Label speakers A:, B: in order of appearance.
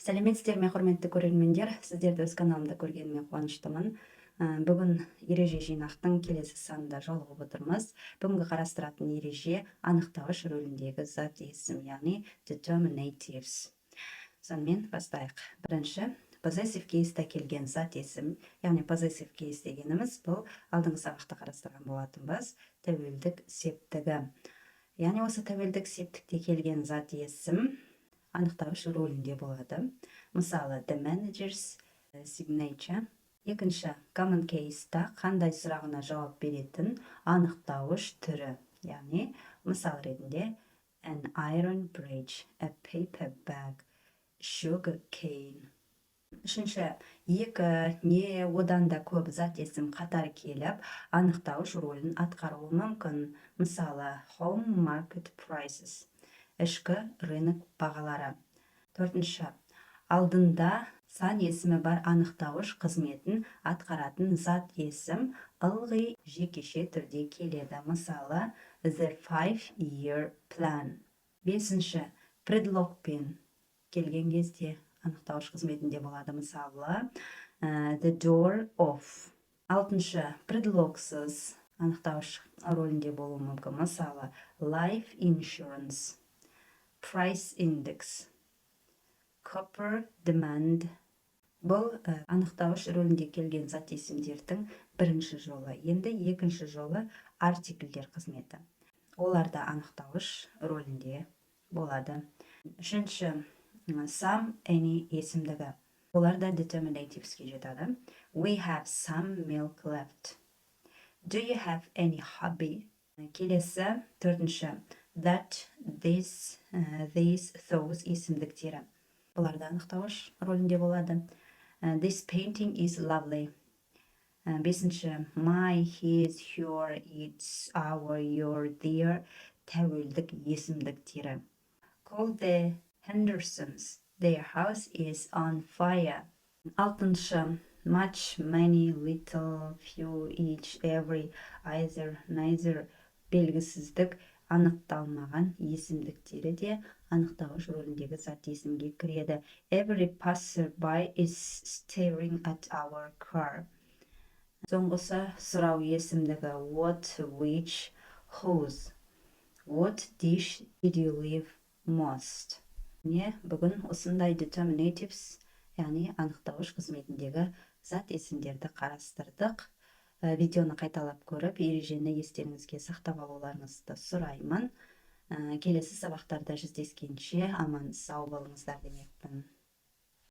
A: Салеметсізбе, құрметті көрермендер, сіздерді өз каналымда көргеніме қуаныштымын. Бүгін ереже жинақтың келесі санында жолығып отырмыз. Бүгінгі қарастыратын ереже анықтауыш рөліндегі зат есім, яғни DETERMINATIVES. Сонымен бастайық. Бірінші, possessive case'та келген зат есім, яғни possessive case дегеніміз бұл алдыңғы сабақта қарастырған болатынбыз, тәуелдік септігі. Яғни осы тәуелдік септікте келген зат есім анықтауыш рөлінде болады. Мысалы, the manager's signature. Екінші, common case'та қандай сұрағына жауап беретін анықтауыш түрі. Яғни, мысал ретінде, an iron bridge, a paper bag, sugar cane. Үшінші, екі не одан да көп зат есім қатар келіп, анықтауыш рөлін атқаруы мүмкін. Мысалы, home market prices. Ішкі рынок бағалары. Төртінші, алдында сан есімі бар анықтауыш қызметін атқаратын зат есім ылғи жекеше түрде келеді. Мысалы, the 5-year plan. Бесінші, предлогпен келген кезде анықтауыш қызметінде болады. Мысалы, the door off. Алтыншы, предлогсыз анықтауыш рөлінде болуы мүмкін. Мысалы, life insurance, price index, copper demand. Бұл анықтауыш рөлінде келген зат есімдердің бірінші жолы. Енді екінші жолы артикльдер қызметі. Оларда анықтауыш рөлінде болады. Үшінші, some, any есімдігі. Оларда determinative'ске жетады. We have some milk left. Do you have any hobby? Келесі, төртінші, that, this, those есімдіктері. Бұларда анықтауыш рөлінде болады. This painting is lovely. Бесінші, my, his, your, its, our, your, their тәуелдік есімдіктері. Call the Hendersons. Their house is on fire. Алтыншы, much, many, little, few, each, every, either, neither белгісіздік анықталмаған есімдіктері де анықтауыш рөліндегі зат есімге кіреді. Every passerby is staring at our car. Соңғысы сұрау есімдігі what, which, whose. What dish did you leave most? Бүгін осындай determinatives, яғни анықтауыш қызметіндегі зат есімдерді қарастырдық. Видеоны қайталап көріп, ережені естеріңізге сақтап алуларыңызды сұраймын. Келесі сабақтарда жүздескенше аман сау болыңыздар демекпін.